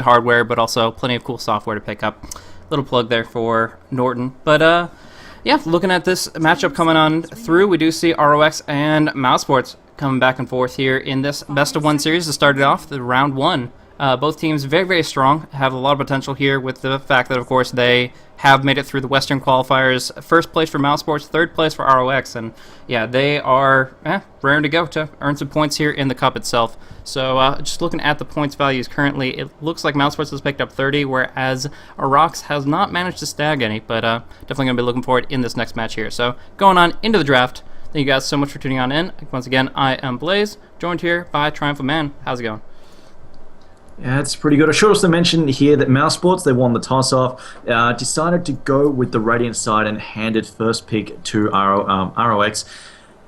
hardware, but also plenty of cool software to pick up. Little plug there for Norton. But yeah, looking at this matchup coming on through, we do see RoX and Mouz Sports coming back and forth here in this best-of-1 series that started off the round 1. Both teams very, very strong, have a lot of potential here with the fact that, of course, they have made it through the Western qualifiers. First place for Mouz Sports, third place for RoX, and yeah, they are raring to go to earn some points here in the Cup itself. So just looking at the points values currently, it looks like Mouz Sports has picked up 30, whereas RoX has not managed to stag any, but definitely going to be looking forward in this next match here. So going on into the draft. Thank you guys so much for tuning on in. Once again, I am Blaze, joined here by Triumphant Man. How's it going? Yeah, it's pretty good. I should also mention here that Mouz Sports, they won the toss-off, decided to go with the Radiant side and handed first pick to RoX.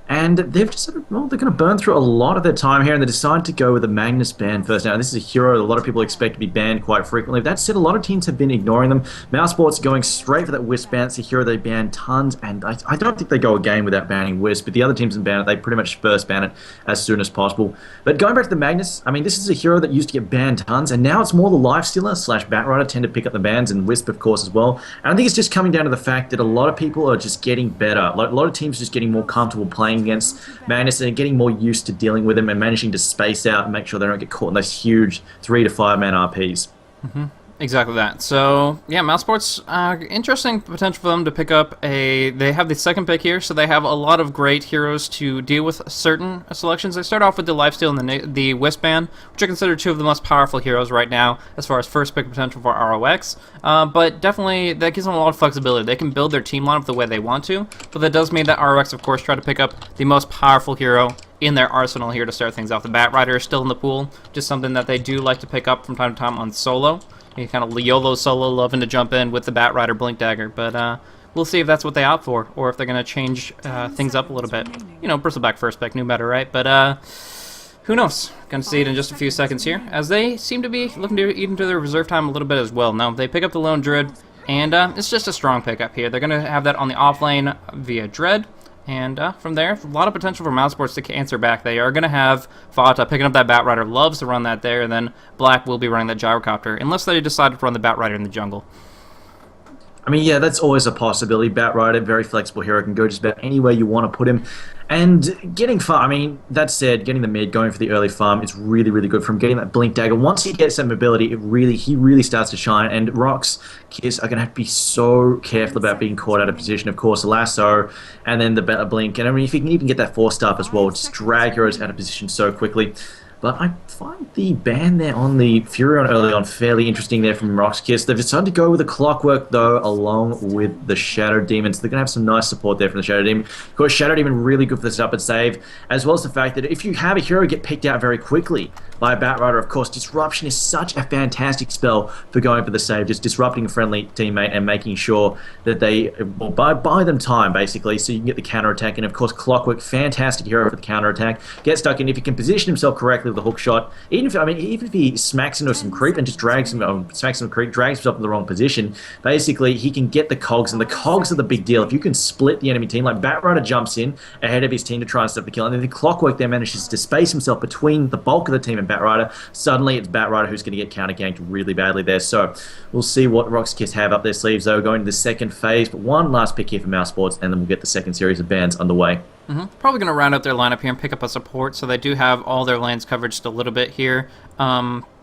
And they've decided, well, they're going to burn through a lot of their time here, and they decided to go with the Magnus ban first. Now, this is a hero that a lot of people expect to be banned quite frequently. That said, a lot of teams have been ignoring them. Mouz Sports going straight for that Wisp ban. It's a hero they ban tons, and I don't think they go a game without banning Wisp, but the other teams that ban it, they pretty much first ban it as soon as possible. But going back to the Magnus, I mean, this is a hero that used to get banned tons, and now it's more the Lifestealer / Batrider tend to pick up the bans, and Wisp, of course, as well. And I think it's just coming down to the fact that a lot of people are just getting better. A lot of teams are just getting more comfortable playing against Magnus and getting more used to dealing with him and managing to space out and make sure they don't get caught in those huge 3 to 5 man RPs. Exactly that. So, yeah, Mouz Sports, interesting potential for them to pick up they have the second pick here, so they have a lot of great heroes to deal with certain selections. They start off with the Lifesteal and the Wisp ban, which are considered two of the most powerful heroes right now as far as first pick potential for RoX. But definitely, that gives them a lot of flexibility. They can build their team lineup the way they want to, but that does mean that RoX, of course, try to pick up the most powerful hero in their arsenal here to start things off. The Batrider is still in the pool, just something that they do like to pick up from time to time on solo. You kind of YOLO solo, loving to jump in with the Batrider Blink Dagger, but we'll see if that's what they opt for, or if they're going to change things up a little bit. You know, Bristleback first pick, new meta, right? But who knows? Going to see it in just a few seconds here, as they seem to be looking to eat into their reserve time a little bit as well. Now, they pick up the Lone Druid, and it's just a strong pickup here. They're going to have that on the offlane via Dread. And from there, a lot of potential for Mouz Sports to answer back. They are going to have Fata picking up that Batrider, loves to run that there, and then Black will be running that Gyrocopter, unless they decide to run the Batrider in the jungle. I mean, yeah, that's always a possibility. Batrider, very flexible hero, can go just about anywhere you want to put him. And getting farm, I mean, that said, getting the mid, going for the early farm is really, really good. From getting that Blink Dagger, once he gets that mobility, he really starts to shine. And RoX.KIS are going to have to be so careful about being caught out of position. Of course, the lasso, and then the better Blink. And I mean, if you can even get that 4-star as well, just drag heroes out of position so quickly. But I find the ban there on the Furion early on fairly interesting there from RoX.KIS. They've decided to go with the Clockwork, though, along with the Shadow Demon. So they're going to have some nice support there from the Shadow Demon. Of course, Shadow Demon really good for the setup and save, as well as the fact that if you have a hero get picked out very quickly by a Batrider, of course, Disruption is such a fantastic spell for going for the save, just disrupting a friendly teammate and making sure that they buy them time, basically, so you can get the counterattack. And, of course, Clockwork, fantastic hero for the counterattack. Get stuck in. If he can position himself correctly with the hook shot, even if he smacks into some creep and just drags himself in the wrong position, basically he can get the cogs, and the cogs are the big deal. If you can split the enemy team, like Batrider jumps in ahead of his team to try and stop the kill, and then the Clockwork there manages to space himself between the bulk of the team and Batrider, suddenly it's Batrider who's going to get counter-ganked really badly there. So we'll see what RoX.KIS have up their sleeves, though, going to the second phase. But one last pick here for Mouz Sports, and then we'll get the second series of bans underway. Probably going to round out their lineup here and pick up a support, so they do have all their lanes covered just a little bit here.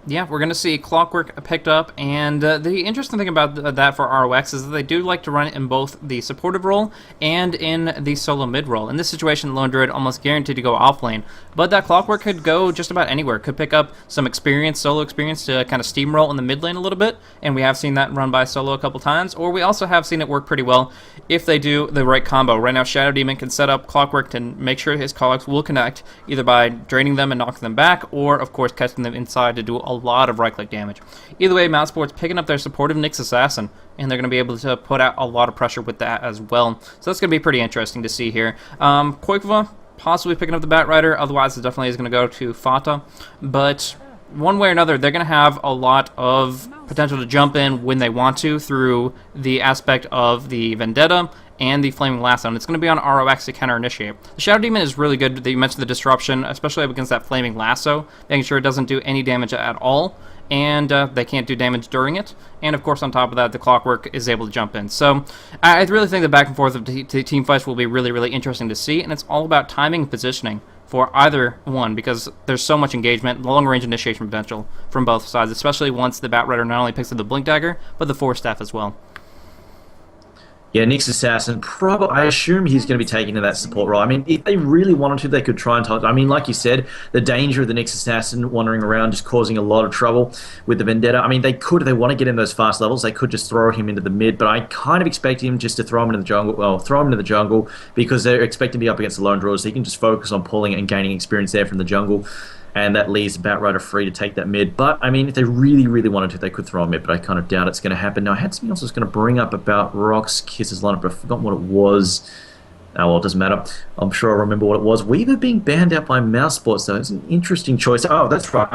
Yeah, we're going to see Clockwork picked up, and the interesting thing about that for RoX is that they do like to run it in both the supportive role and in the solo mid role. In this situation, Lone Druid almost guaranteed to go off lane, but that Clockwork could go just about anywhere. Could pick up some experience, solo experience, to kind of steamroll in the mid lane a little bit, and we have seen that run by solo a couple times, or we also have seen it work pretty well if they do the right combo. Right now, Shadow Demon can set up Clockwork to make sure his cogs will connect, either by draining them and knocking them back, or, of course, catching them inside to do a lot of right-click damage. Either way, Mouz Sports picking up their supportive Nyx Assassin, and they're going to be able to put out a lot of pressure with that as well. So that's going to be pretty interesting to see here. Koikva possibly picking up the Batrider, otherwise it definitely is going to go to Fata. But one way or another, they're going to have a lot of potential to jump in when they want to through the aspect of the Vendetta and the Flaming Lasso, and it's going to be on RoX to counter-initiate. The Shadow Demon is really good. You mentioned the disruption, especially up against that Flaming Lasso, making sure it doesn't do any damage at all. and they can't do damage during it. And of course, on top of that, the Clockwork is able to jump in. So I really think the back and forth of team fights will be really, really interesting to see, and it's all about timing and positioning for either one, because there's so much engagement, long-range initiation potential from both sides, especially once the Batrider not only picks up the Blink Dagger, but the Force Staff as well. Yeah, Nyx Assassin, probably, I assume he's going to be taking to that support role. I mean, if they really wanted to, they could try and touch. I mean, like you said, the danger of the Nyx Assassin wandering around just causing a lot of trouble with the Vendetta. I mean, they could, if they want to get in those fast levels, they could just throw him into the mid, but I kind of expect him just to throw him into the jungle, because they're expecting to be up against the lone drawers, so he can just focus on pulling and gaining experience there from the jungle. And that leaves Batrider free to take that mid. But, I mean, if they really, really wanted to, they could throw a mid, but I kind of doubt it's going to happen. Now, I had something else I was going to bring up about RoX.KIS's lineup, but I've forgotten what it was. Oh, well, it doesn't matter. I'm sure I'll remember what it was. Weaver being banned out by Mouse Sports, though. It's an interesting choice. Oh, that's right.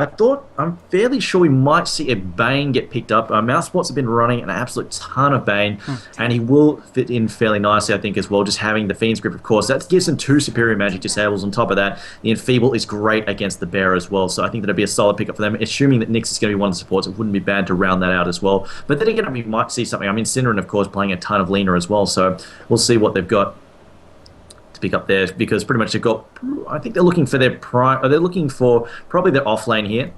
I'm fairly sure we might see a Bane get picked up. Mouse Sports have been running an absolute ton of Bane, and he will fit in fairly nicely, I think, as well. Just having the Fiend's Grip, of course. That gives him 2 superior magic disables. On top of that, the Enfeeble is great against the Bear as well, so I think that'll be a solid pickup for them. Assuming that Nyx is going to be one of the supports, it wouldn't be bad to round that out as well. But then again, we might see something. I mean, Synderen, of course, playing a ton of Lina as well, so we'll see what they've got to pick up there, because pretty much they've got, I think they're looking for their prime, they're looking for probably their off lane here,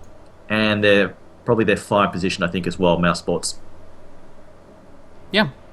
and they're probably their 5 position, I think, as well, Mouse Sports.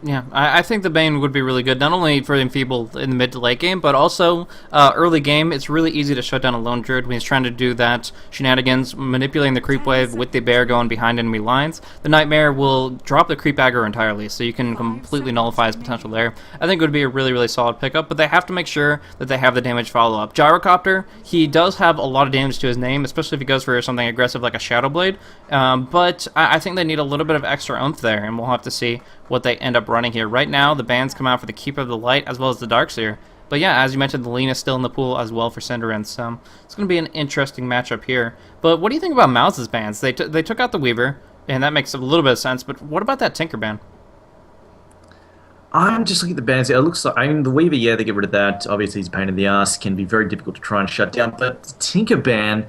Yeah, I think the Bane would be really good, not only for the Enfeeble in the mid to late game, but also early game. It's really easy to shut down a lone Druid when he's trying to do that shenanigans, manipulating the creep wave with the Bear going behind enemy lines. The Nightmare will drop the creep aggro entirely, so you can completely nullify his potential there. I think it would be a really, really solid pickup, but they have to make sure that they have the damage follow-up. Gyrocopter, he does have a lot of damage to his name, especially if he goes for something aggressive like a Shadow Blade, but I think they need a little bit of extra oomph there, and we'll have to see what they end up running here. Right now, the bans come out for the Keeper of the Light as well as the Darkseer. But yeah, as you mentioned, the Lina's still in the pool as well for Synderen, so it's going to be an interesting matchup here. But what do you think about Mouz's bans? They took out the Weaver, and that makes a little bit of sense, but what about that Tinker ban? I'm just looking at the bans. It looks like, I mean, the Weaver, yeah, they get rid of that. Obviously, he's a pain in the ass, can be very difficult to try and shut down. But the Tinker ban,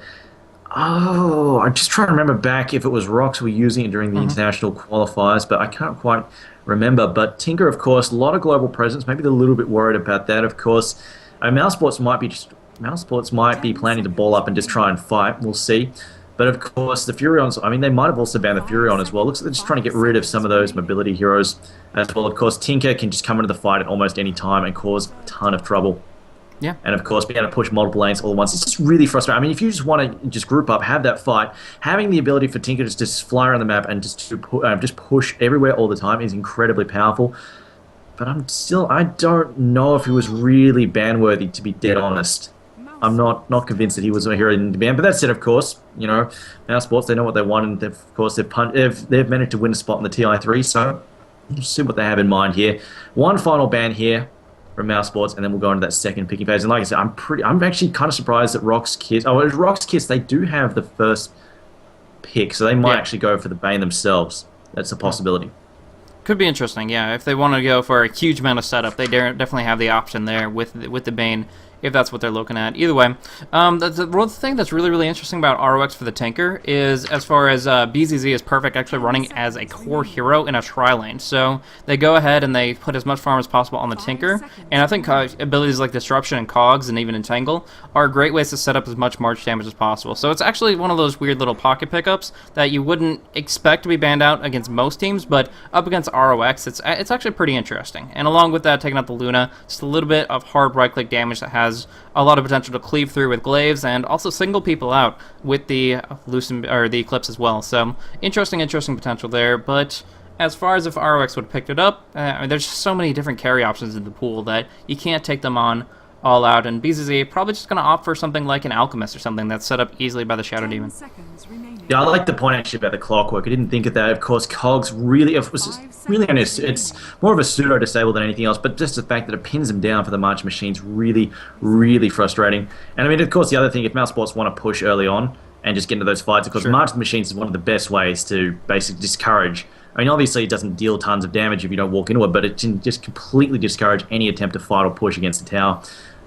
oh, I'm just trying to remember back if it was RoX were using it during the international qualifiers, but I can't quite remember. But Tinker, of course, a lot of global presence. Maybe they're a little bit worried about that. Of course, Mouse Sports might be planning to ball up and just try and fight. We'll see. But of course, the Furions, I mean, they might have also banned the Furion as well. Looks like they're just trying to get rid of some of those mobility heroes as well. Of course, Tinker can just come into the fight at almost any time and cause a ton of trouble. Yeah. And of course, being able to push multiple lanes all at once, it's just really frustrating. I mean, if you just want to just group up, have that fight, having the ability for Tinker to just fly around the map and just push everywhere all the time is incredibly powerful. But I don't know if he was really ban-worthy, to be dead honest. I'm not convinced that he was a hero in the ban. But that said, of course, you know, Mouse Sports, they know what they want, and of course they've managed to win a spot in the TI3. So we'll see what they have in mind here. One final ban here from Mouse Sports, and then we'll go into that second picking phase. And like I said, I'm actually kind of surprised that RoX.KIS. Oh, it's RoX.KIS. They do have the first pick, so they might actually go for the Bane themselves. That's a possibility. Could be interesting, yeah. If they want to go for a huge amount of setup, they definitely have the option there with the Bane, if that's what they're looking at. Either way, the thing that's really, really interesting about ROX for the Tinker is, as far as BZZ is perfect actually running as a core hero in a tri-lane. So they go ahead and they put as much farm as possible on the Tinker, and I think abilities like Disruption and Cogs and even Entangle are great ways to set up as much March damage as possible. So it's actually one of those weird little pocket pickups that you wouldn't expect to be banned out against most teams, but up against ROX, it's actually pretty interesting. And along with that, taking out the Luna, just a little bit of hard right-click damage that has a lot of potential to cleave through with glaives, and also single people out with the the Eclipse as well. So interesting potential there. But as far as if ROX would have picked it up, there's just so many different carry options in the pool that you can't take them on all out, and BZZ probably just going to opt for something like an Alchemist or something that's set up easily by the Shadow Demon. Yeah, I like the point actually about the Clockwork. I didn't think of that. Of course, Cogs really, it's more of a pseudo disable than anything else, but just the fact that it pins them down for the March Machine's really, really frustrating. And I mean, of course, the other thing, if Mouse Sports want to push early on and just get into those fights, of course, March Machines is one of the best ways to basically discourage. I mean, obviously, it doesn't deal tons of damage if you don't walk into it, but it can just completely discourage any attempt to fight or push against the tower.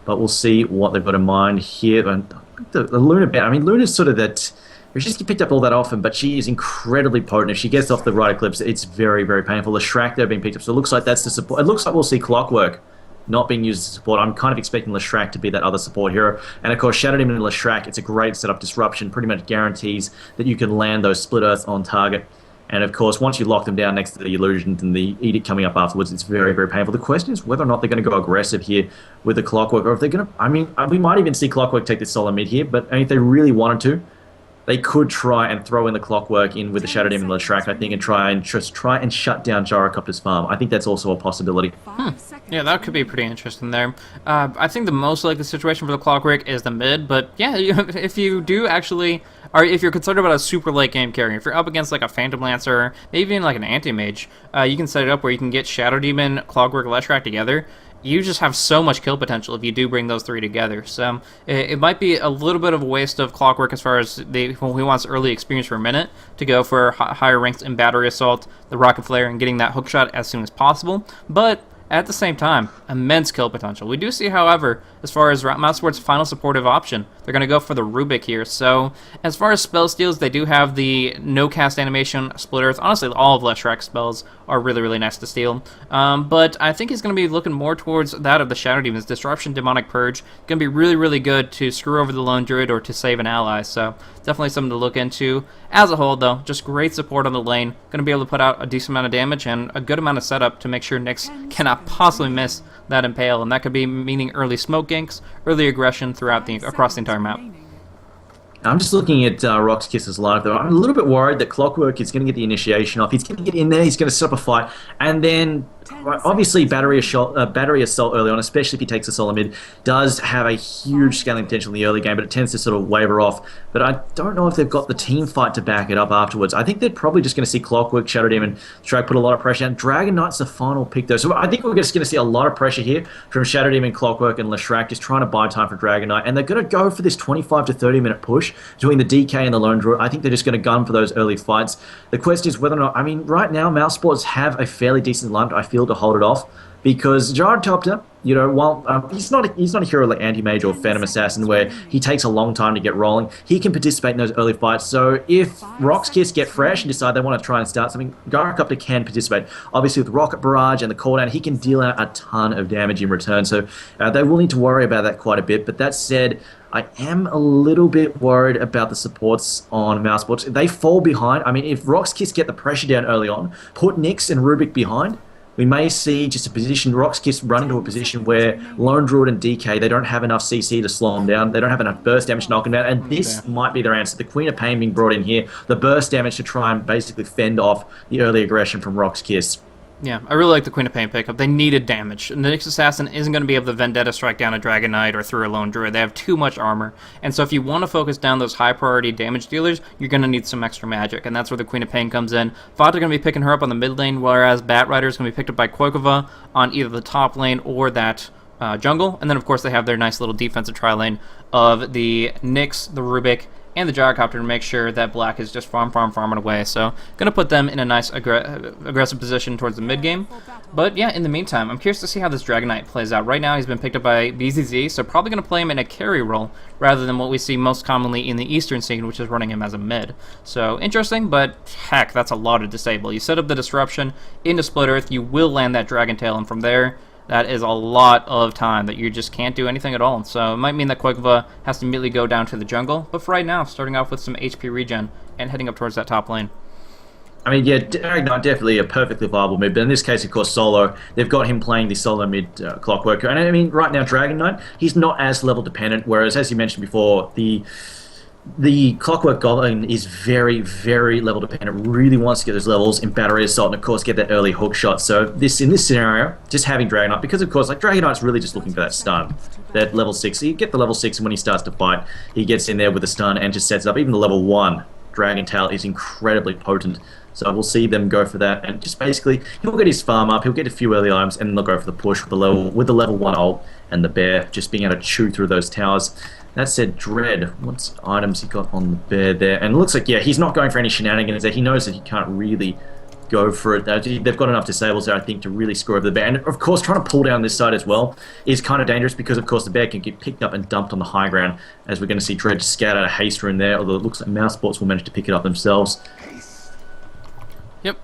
But we'll see what they've got in mind here. And the Luna, I mean, Luna's sort of that. She's picked up all that often, but she is incredibly potent. If she gets off the right eclipse, it's very, very painful. The Leshrac there being picked up, so it looks like that's the support. It looks like we'll see Clockwork not being used as support. I'm kind of expecting Leshrac to be that other support hero. And of course, Shadow Demon and Leshrac, it's a great setup. Disruption pretty much guarantees that you can land those Split Earths on target. And of course, once you lock them down next to the Illusions and the Edict coming up afterwards, it's very, very painful. The question is whether or not they're going to go aggressive here with the Clockwork, or if they're going to... I mean, we might even see Clockwork take this solo mid here, but if they really wanted to, they could try and throw in the Clockwork in with the Shadow Demon and Leshrac, I think, and try and shut down Gyrocopter's farm. I think that's also a possibility. Yeah, that could be pretty interesting there. I think the most likely situation for the Clockwork is the mid, but yeah, if you do actually... Or if you're concerned about a super late game carry, if you're up against like a Phantom Lancer, maybe even like an Anti-Mage, you can set it up where you can get Shadow Demon, Clockwork, Leshrac together. You just have so much kill potential if you do bring those three together. So it might be a little bit of a waste of Clockwork as far as who wants early experience for a minute to go for higher ranks in Battery Assault, the Rocket Flare, and getting that hookshot as soon as possible. But at the same time, immense kill potential. We do see, however, as far as Mouse Sports' final supportive option, they're going to go for the Rubik here. So, as far as spell steals, they do have the no-cast animation, Split Earth. Honestly, all of Leshrac's spells are really, really nice to steal. But I think he's going to be looking more towards that of the Shadow Demons. Disruption, Demonic Purge, going to be really, really good to screw over the Lone Druid or to save an ally. So, definitely something to look into. As a whole, though, just great support on the lane. Going to be able to put out a decent amount of damage and a good amount of setup to make sure Nyx cannot possibly miss that Impale, and that could be meaning early smoke ganks, early aggression throughout across the entire map. I'm just looking at RoX.KIS's live, though. I'm a little bit worried that Clockwork is going to get the initiation off. He's going to get in there, he's going to set up a fight, and then obviously Battery Assault early on, especially if he takes a solo mid, does have a huge scaling potential in the early game, but it tends to sort of waver off. But I don't know if they've got the team fight to back it up afterwards. I think they're probably just going to see Clockwork, Shadow Demon, try to put a lot of pressure on. Dragon Knight's the final pick, though. So I think we're just going to see a lot of pressure here from Shadow Demon, Clockwork, and Leshrac, just trying to buy time for Dragon Knight. And they're going to go for this 25 to 30 minute push between the DK and the Lone Druid. I think they're just going to gun for those early fights. The question is whether or not... I mean, right now, Mouse Sports have a fairly decent lineup, I feel, to hold it off. Because Gyrocopter, you know, while he's not a hero like Anti-Mage or Phantom Assassin where he takes a long time to get rolling, he can participate in those early fights. So if RoX.KIS get fresh and decide they want to try and start something, Gyrocopter can participate. Obviously with Rocket Barrage and the cooldown, he can deal out a ton of damage in return. So they will need to worry about that quite a bit. But that said, I am a little bit worried about the supports on Mouse Sports. They fall behind. I mean, if RoX.KIS get the pressure down early on, put Nyx and Rubik behind, we may see just a position, RoX.KIS run into a position where Lone Druid and DK, they don't have enough CC to slow them down. They don't have enough burst damage to knock them down. And this might be their answer. The Queen of Pain being brought in here, the burst damage to try and basically fend off the early aggression from RoX.KIS. Yeah, I really like the Queen of Pain pickup. They needed damage. The Nyx Assassin isn't going to be able to Vendetta strike down a Dragon Knight or through a Lone Druid. They have too much armor. And so if you want to focus down those high-priority damage dealers, you're going to need some extra magic. And that's where the Queen of Pain comes in. Fodder going to be picking her up on the mid lane, whereas Bat Rider is going to be picked up by Koikova on either the top lane or that jungle. And then, of course, they have their nice little defensive tri-lane of the Nyx, the Rubik, and the Gyrocopter to make sure that Black is just farming away. So, going to put them in a nice aggressive position towards the mid game. But yeah, in the meantime, I'm curious to see how this Dragon Knight plays out. Right now, he's been picked up by BZZ, so probably going to play him in a carry role rather than what we see most commonly in the Eastern scene, which is running him as a mid. So, interesting, but heck, that's a lot to disable. You set up the Disruption into Split Earth, you will land that Dragon Tail, and from there, that is a lot of time that you just can't do anything at all. So it might mean that Koikova has to immediately go down to the jungle. But for right now, starting off with some HP regen and heading up towards that top lane. I mean, yeah, Dragon Knight definitely a perfectly viable mid, but in this case, of course, solo. They've got him playing the solo mid Clockwork. And I mean, right now, Dragon Knight, he's not as level dependent, whereas, as you mentioned before, the Clockwork Goblin is very, very level dependent, really wants to get those levels in Battery Assault and of course get that early hook shot. So in this scenario, just having Dragon Knight, because of course like Dragon Knight's really just looking for that stun, that level 6. So you get the level 6 and when he starts to fight, he gets in there with a stun and just sets it up. Even the level 1 Dragon Tail is incredibly potent. So we'll see them go for that and just basically he'll get his farm up, he'll get a few early items and then they'll go for the push with the level 1 ult and the bear just being able to chew through those towers. That said, Dread, what items he got on the bear there? And it looks like, yeah, he's not going for any shenanigans there. He knows that he can't really go for it. They've got enough disables there, I think, to really screw over the bear. And of course, trying to pull down this side as well is kind of dangerous because, of course, the bear can get picked up and dumped on the high ground, as we're going to see Dredge scout out a haste rune there, although it looks like Mouse Sports will manage to pick it up themselves. Yep.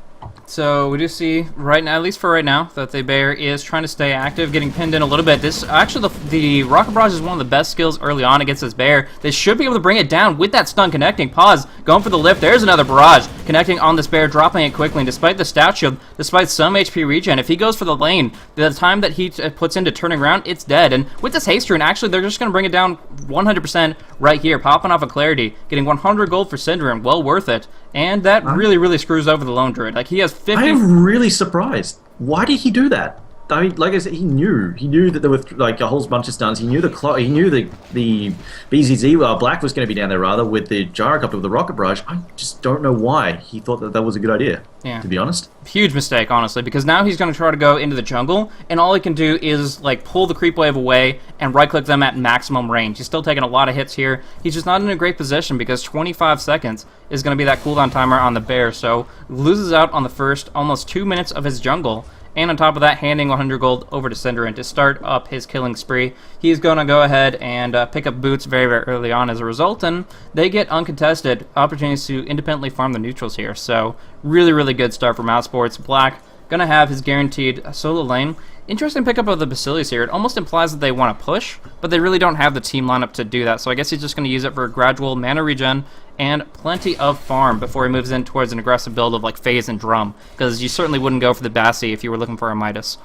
So we do see right now, at least for right now, that the bear is trying to stay active, getting pinned in a little bit. This actually, the rocket barrage is one of the best skills early on against this bear. They should be able to bring it down with that stun connecting. Pause, going for the lift. There's another barrage connecting on this bear, dropping it quickly. And despite the stat shield, despite some HP regen, if he goes for the lane, the time that he puts into turning around, it's dead. And with this haste rune, actually, they're just going to bring it down 100% right here, popping off a clarity, getting 100 gold for Syndrome, well worth it. And that really screws over the lone druid. Like, he has 50. I am really surprised. Why did he do that? I mean, like I said, he knew that there were like a whole bunch of stuns. He knew the BZZ Black was going to be down there rather with the gyrocopter with the rocket barrage. I just don't know why he thought that was a good idea. Yeah. To be honest, huge mistake, honestly, because now he's going to try to go into the jungle, and all he can do is like pull the creep wave away and right-click them at maximum range. He's still taking a lot of hits here. He's just not in a great position because 25 seconds is going to be that cooldown timer on the bear, so loses out on the first almost 2 minutes of his jungle. And on top of that, handing 100 gold over to Cinderin to start up his killing spree. He's going to go ahead and pick up boots very, very early on as a result, and they get uncontested opportunities to independently farm the neutrals here. So really good start for Mouse Sports. Black going to have his guaranteed solo lane. Interesting pickup of the Basilius here. It almost implies that they want to push, but they really don't have the team lineup to do that. So I guess he's just going to use it for gradual mana regen and plenty of farm before he moves in towards an aggressive build of like Phase and Drum, because you certainly wouldn't go for the Bassi if you were looking for a Midas.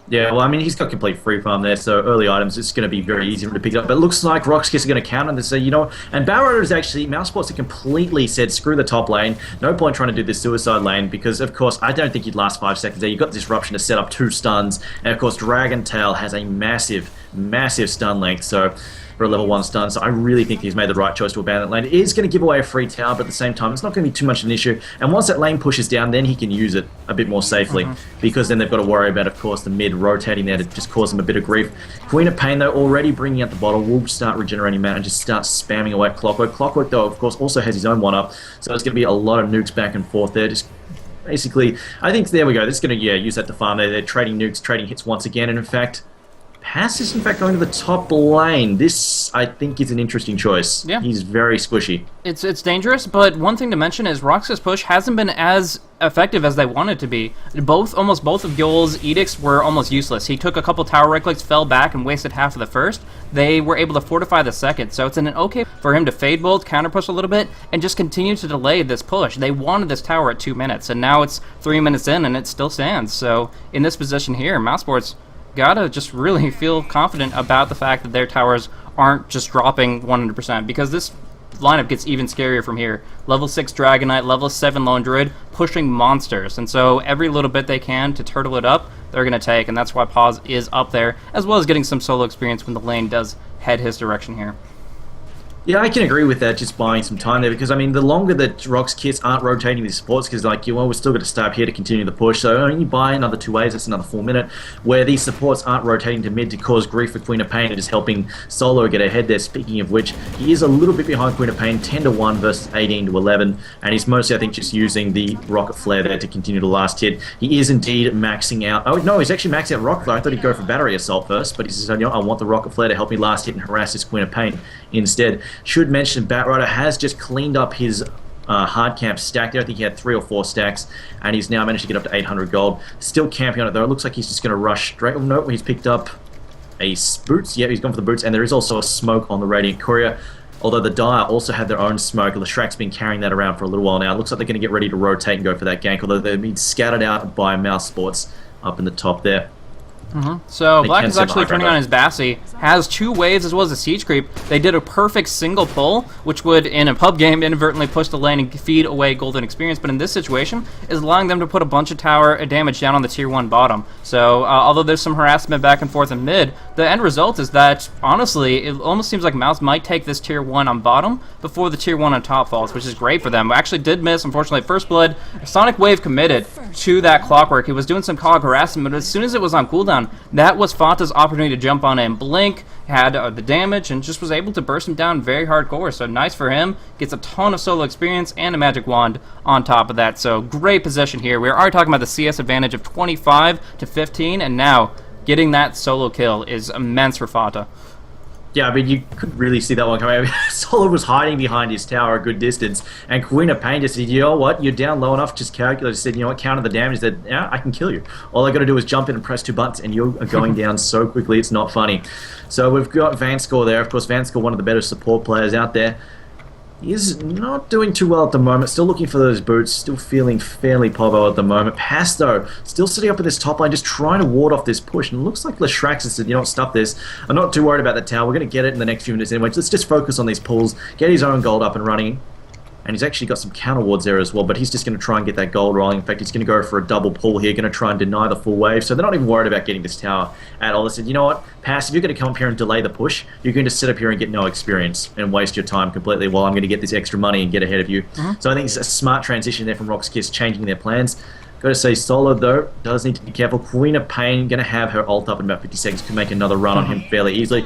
Yeah, well, I mean, he's got complete free farm there, so early items, it's going to be very easy for him to pick up. But it looks like RoX.KIS are going to counter and say, you know, and Barrow is actually, Mouse Sports have completely said, screw the top lane, no point trying to do this suicide lane, because, of course, I don't think you'd last 5 seconds there. You've got Disruption to set up 2 stuns, and, of course, Dragon Tail has a massive stun length, so for a level 1 stun, so I really think he's made the right choice to abandon that lane. It is going to give away a free tower, but at the same time, it's not going to be too much of an issue. And once that lane pushes down, then he can use it a bit more safely, because then they've got to worry about, of course, the mid rotating there to just cause them a bit of grief. Queen of Pain, though, already bringing out the bottle, will start regenerating mana and just start spamming away at Clockwork. Clockwork, though, of course, also has his own 1-up, so it's going to be a lot of nukes back and forth there. Just basically, I think, there we go. This is going to, use that to farm there. They're trading nukes, trading hits once again, and in fact, Pass is in fact going to the top lane. This, I think, is an interesting choice. Yeah. He's very squishy. It's dangerous, but one thing to mention is RoX.KIS push hasn't been as effective as they wanted to be. Almost both of Yoel's edicts were almost useless. He took a couple tower right clicks, fell back, and wasted half of the first. They were able to fortify the second, so it's an okay for him to fade bolt, counter push a little bit, and just continue to delay this push. They wanted this tower at 2 minutes, and now it's 3 minutes in, and it still stands. So in this position here, Mousesports gotta just really feel confident about the fact that their towers aren't just dropping 100%, because this lineup gets even scarier from here. Level 6 Dragon Knight, level 7 Lone Druid, pushing monsters, and so every little bit they can to turtle it up, they're going to take, and that's why Pause is up there, as well as getting some solo experience when the lane does head his direction here. Yeah, I can agree with that, just buying some time there, because, I mean, the longer that RoX.KIS aren't rotating these supports, because, like, we're still going to stay up here to continue the push, so I mean, you buy another 2 waves, that's another 4 minute, where these supports aren't rotating to mid to cause grief for Queen of Pain, and just helping Solo get ahead there. Speaking of which, he is a little bit behind Queen of Pain, 10-1 versus 18-11, and he's mostly, I think, just using the Rocket Flare there to continue the last hit. He is indeed maxing out, oh no, he's actually maxing out Rocket Flare. I thought he'd go for Battery Assault first, but he says, you know, I want the Rocket Flare to help me last hit and harass this Queen of Pain instead. Should mention Batrider has just cleaned up his hard camp stack there. I think he had 3 or 4 stacks, and he's now managed to get up to 800 gold. Still camping on it though. It looks like he's just going to rush straight. Oh no, he's picked up a boots. Yeah, he's gone for the boots, and there is also a smoke on the Radiant Courier. Although the Dire also had their own smoke, Leshrack's been carrying that around for a little while now. It looks like they're going to get ready to rotate and go for that gank, although they've been scattered out by Mouse Sports up in the top there. So Black is actually turning on his Bassi, has 2 waves as well as a siege creep. They did a perfect single pull, which would, in a pub game, inadvertently push the lane and feed away golden experience, but in this situation, is allowing them to put a bunch of tower damage down on the tier 1 bottom. So, although there's some harassment back and forth in mid, the end result is that, honestly, it almost seems like Mouse might take this tier 1 on bottom before the tier 1 on top falls, which is great for them. Actually did miss, unfortunately, First Blood. Sonic Wave committed to that Clockwork. He was doing some cog harassment, but as soon as it was on cooldown, that was Fanta's opportunity to jump on in. Blink, had the damage and just was able to burst him down very hardcore. So nice for him. Gets a ton of solo experience and a magic wand on top of that. So great position here. We are already talking about the CS advantage of 25 to 15, and now getting that solo kill is immense for Fata. Yeah, I mean, you could really see that one coming. Solo was hiding behind his tower a good distance, and Queen of Pain just said, you know what, you're down low enough, just calculated, said, you know what, counter the damage, said, yeah, I can kill you. All I got to do is jump in and press 2 buttons, and you are going down so quickly, it's not funny. So we've got Vanscore there. Of course, Vanscore, one of the better support players out there. He's not doing too well at the moment, still looking for those boots, still feeling fairly povo at the moment. Pasto still sitting up in this top lane, just trying to ward off this push, and it looks like Leshrax has said, you know what, stuff this. I'm not too worried about the tower, we're going to get it in the next few minutes anyway. Let's just focus on these pulls, get his own gold up and running. And he's actually got some counter wards there as well, but he's just going to try and get that gold rolling. In fact, he's going to go for a double pull here, going to try and deny the full wave. So they're not even worried about getting this tower at all. They said, you know what, Pass, if you're going to come up here and delay the push, you're going to sit up here and get no experience and waste your time completely while I'm going to get this extra money and get ahead of you. So I think it's a smart transition there from RoX.KIS, changing their plans. Got to say, Solo, though, does need to be careful. Queen of Pain going to have her ult up in about 50 seconds, could make another run on him fairly easily.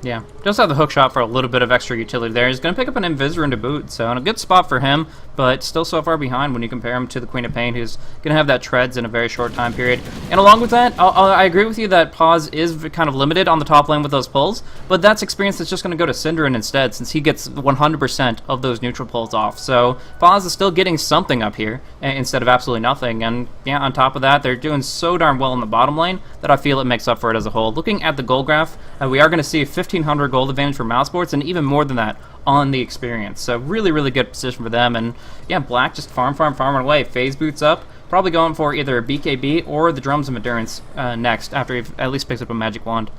Yeah, does have the hook shot for a little bit of extra utility there. He's going to pick up an Invisor into boot, so in a good spot for him, but still so far behind when you compare him to the Queen of Pain, who's going to have that treads in a very short time period. And along with that, I agree with you that Paz is kind of limited on the top lane with those pulls, but that's experience that's just going to go to Synderen instead, since he gets 100% of those neutral pulls off. So Paz is still getting something up here instead of absolutely nothing. And yeah, on top of that, they're doing so darn well in the bottom lane that I feel it makes up for it as a whole. Looking at the gold graph, we are going to see a 1,500 gold advantage for Mouz Sports, and even more than that on the experience. So really, really good position for them. And yeah, Black just farming away. Phase boots up, probably going for either a BKB or the Drums of Endurance next, after he at least picks up a magic wand.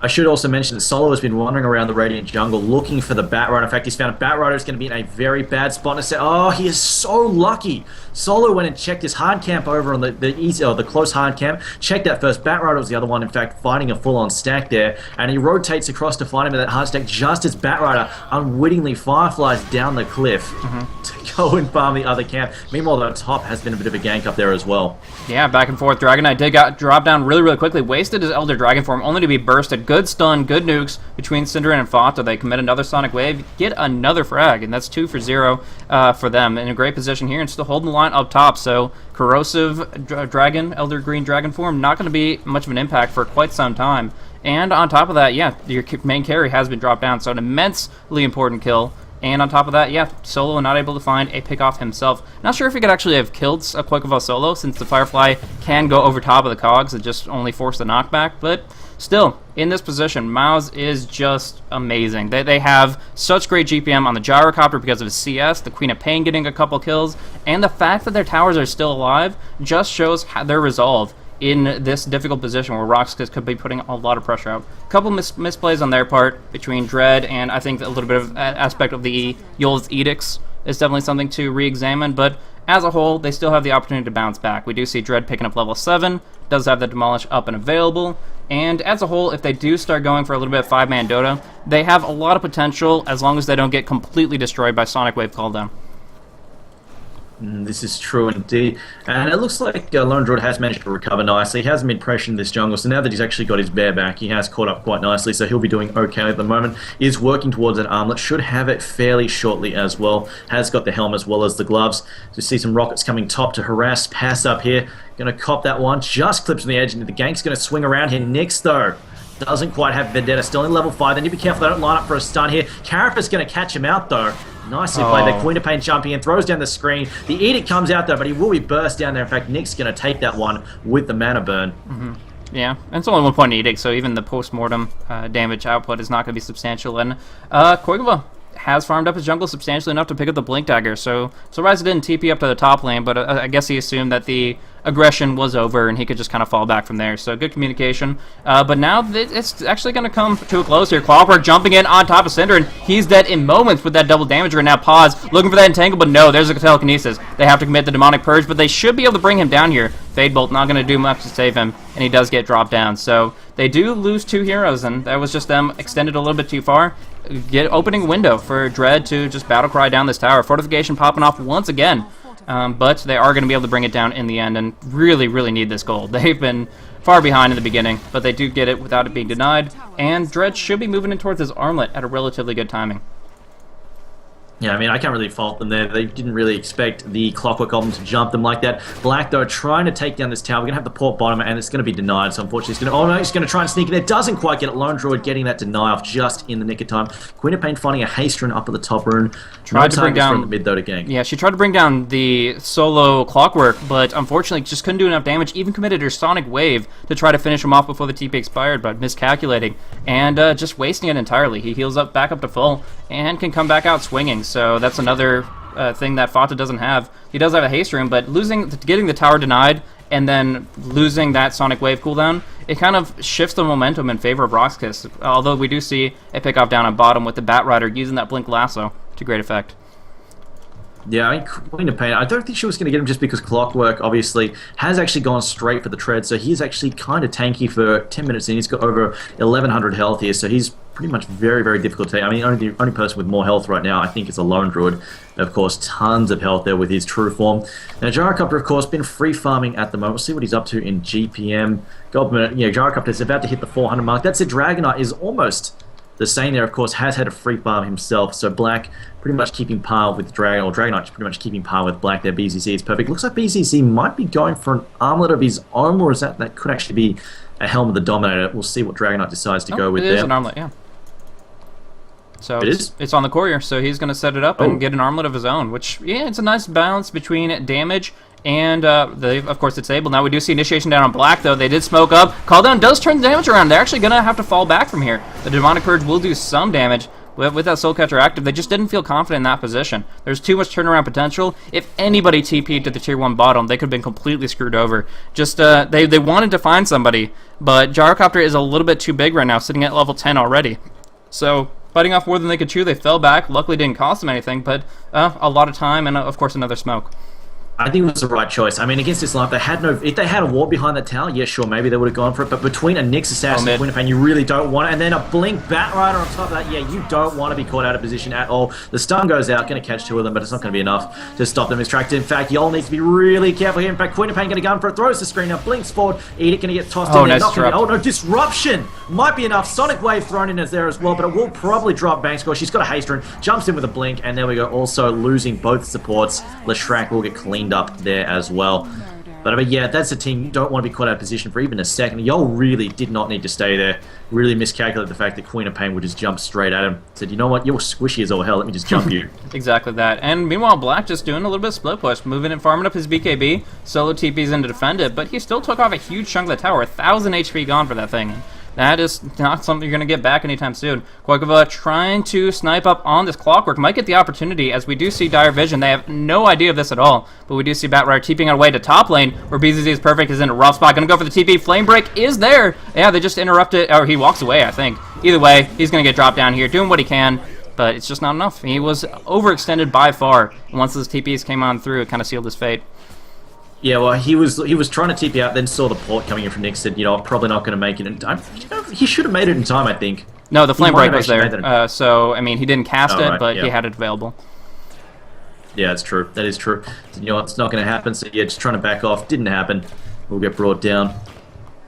I should also mention that Solo has been wandering around the Radiant jungle looking for the Batrider. In fact, he's found a Batrider who's going to be in a very bad spot. And oh, he is so lucky. Solo went and checked his hard camp over on the close hard camp. Checked that first. Batrider was the other one, in fact, fighting a full-on stack there. And he rotates across to find him in that hard stack just as Batrider unwittingly fireflies down the cliff to go and farm the other camp. Meanwhile, the top has been a bit of a gank up there as well. Yeah, back and forth. Dragon Knight did drop down really, really quickly. Wasted his Elder Dragon form, only to be bursted. Good stun, good nukes between Synderen and Fata. They commit another Sonic Wave, get another frag, and that's 2 for 0 for them. In a great position here and still holding the line up top. So Corrosive Dragon, Elder Green Dragon form, not going to be much of an impact for quite some time. And on top of that, yeah, your main carry has been dropped down, so an immensely important kill. And on top of that, yeah, Solo not able to find a pick-off himself. Not sure if he could actually have killed a Quakeval Solo, since the Firefly can go over top of the cogs and just only force the knockback, but still, in this position, Mouz is just amazing. They have such great GPM on the Gyrocopter because of his CS, the Queen of Pain getting a couple kills, and the fact that their towers are still alive just shows their resolve in this difficult position where RoX.KIS could be putting a lot of pressure out. A couple misplays on their part between Dread and I think a little bit of aspect of the Yul's Edicts is definitely something to re-examine, but as a whole, they still have the opportunity to bounce back. We do see Dread picking up level 7, does have the Demolish up and available, and as a whole, if they do start going for a little bit of 5-man Dota, they have a lot of potential as long as they don't get completely destroyed by Sonic Wave Calldown. This is true indeed, and it looks like Lone Druid has managed to recover nicely. He hasn't been pressured in this jungle, so now that he's actually got his bear back, he has caught up quite nicely, so he'll be doing okay at the moment. Is working towards an armlet, should have it fairly shortly as well. Has got the helm as well as the gloves. So see some rockets coming top to harass Pass up here. Going to cop that one, just clips on the edge, and the gank's going to swing around here. Nyx, though, doesn't quite have Vendetta, still in level 5. They need to be careful they don't line up for a stun here. Carapace going to catch him out, though. Nicely played there. Queen of Pain jumping in, throws down the screen. The Edict comes out though, but he will be burst down there. In fact, Nick's going to take that one with the mana burn. Yeah, and it's only 1 point Edict, so even the post-mortem damage output is not going to be substantial. And Quakeval has farmed up his jungle substantially enough to pick up the Blink Dagger, so Ryza didn't TP up to the top lane, but I guess he assumed that the aggression was over and he could just kind of fall back from there. So good communication. But now it's actually going to come to a close here. Clockwork jumping in on top of Cinder, and he's dead in moments with that double damage. Right now, Pause looking for that entangle, but no, there's a telekinesis. They have to commit the demonic purge, but they should be able to bring him down here. Fade Bolt not going to do much to save him, and he does get dropped down. So they do lose 2 heroes, and that was just them extended a little bit too far. Get opening window for Dread to just battle cry down this tower. Fortification popping off once again. But they are going to be able to bring it down in the end and really, really need this gold. They've been far behind in the beginning, but they do get it without it being denied, and Dredge should be moving in towards his armlet at a relatively good timing. Yeah, I mean, I can't really fault them there. They didn't really expect the Clockwork Goblin to jump them like that. Black, though, trying to take down this tower. We're going to have the port bottom, and it's going to be denied. So, unfortunately, it's going to... Oh, no, he's going to try and sneak in there. Doesn't quite get it. Lone Druid getting that deny off just in the nick of time. Queen of Pain finding a haste rune up at the top rune. Tried to bring down... the mid, though, to gank. Yeah, she tried to bring down the solo Clockwork, but unfortunately just couldn't do enough damage. Even committed her Sonic Wave to try to finish him off before the TP expired, but miscalculating. And just wasting it entirely. He heals up back up to full and can come back out swinging. So, that's another thing that Fata doesn't have. He does have a haste rune, but getting the tower denied and then losing that Sonic Wave cooldown, it kind of shifts the momentum in favor of RoX.KIS. Although we do see a pickoff down on bottom with the Bat Rider using that Blink Lasso to great effect. Yeah, I mean, Queen of Pain, I don't think she was going to get him just because Clockwork, obviously, has actually gone straight for the tread, so he's actually kind of tanky for 10 minutes, and he's got over 1,100 health here, so he's pretty much very, very difficult to take. I mean, the only person with more health right now, I think, is a Lone Druid. Of course, tons of health there with his true form. Now, Gyrocopter, of course, been free farming at the moment. We'll see what he's up to in GPM. Goblin, yeah, Gyrocopter is about to hit the 400 mark. That's it. Dragonite is almost the same there, of course, has had a free farm himself, so Black pretty much keeping par with Dragon, or Dragonite pretty much keeping par with Black there. BZZ is perfect. Looks like BZZ might be going for an armlet of his own, or is that could actually be a Helm of the Dominator. We'll see what Dragonite decides to go with there. It is an armlet, yeah. So it's on the courier, so he's going to set it up and get an armlet of his own, which, yeah, it's a nice balance between damage and, of course, it's able. Now we do see initiation down on Black, though. They did smoke up. Call down does turn the damage around. They're actually going to have to fall back from here. The Demonic Purge will do some damage. With that Soul Catcher active, they just didn't feel confident in that position. There's too much turnaround potential. If anybody TP'd to the Tier 1 bottom, they could have been completely screwed over. Just, they wanted to find somebody, but Gyrocopter is a little bit too big right now, sitting at level 10 already. So, fighting off more than they could chew, they fell back. Luckily, didn't cost them anything, but a lot of time and, of course, another smoke. I think it was the right choice. I mean, against this lineup, if they had a ward behind that tower, yeah, sure, maybe they would have gone for it. But between a Nyx Assassin and Queen of Pain, you really don't want it. And then a Blink Bat Rider on top of that, yeah, you don't want to be caught out of position at all. The stun goes out, going to catch two of them, but it's not going to be enough to stop them distracted. In fact, y'all need to be really careful here. In fact, Queen of Pain going to go for it, throws the screen up, blinks forward, Edict going to get tossed in there. Nice drop. Oh no, Disruption might be enough. Sonic Wave thrown in as there as well, but it will probably drop Bank Score. She's got a haste rune, jumps in with a blink, and there we go. Also losing both supports. Leshrac will get cleaned up there as well. But I mean, yeah, that's a team you don't want to be caught out of position for even a second. Y'all really did not need to stay there. Really miscalculated the fact that Queen of Pain would just jump straight at him. Said, you know what, you're squishy as all hell, let me just jump you. Exactly that. And meanwhile, Black just doing a little bit of split push, moving and farming up his BKB. Solo TP's in to defend it, but he still took off a huge chunk of the tower. 1,000 HP gone for that thing. That is not something you're going to get back anytime soon. Quakova trying to snipe up on this Clockwork. Might get the opportunity, as we do see Dire Vision. They have no idea of this at all. But we do see Bat Rider TPing away to top lane, where BZZ is perfect, is in a rough spot. Going to go for the TP. Flame Break is there. Yeah, they just interrupted, or he walks away, I think. Either way, he's going to get dropped down here, doing what he can. But it's just not enough. He was overextended by far. And once those TPs came on through, it kind of sealed his fate. Yeah, well, he was trying to TP out, then saw the port coming in from Nyx, said, you know, I'm probably not going to make it in time. You know, he should have made it in time, I think. No, the Flame Break was there. So, I mean, he didn't cast it, but he had it available. Yeah, it's true. That is true. You know, it's not going to happen, so yeah, just trying to back off. Didn't happen. We'll get brought down.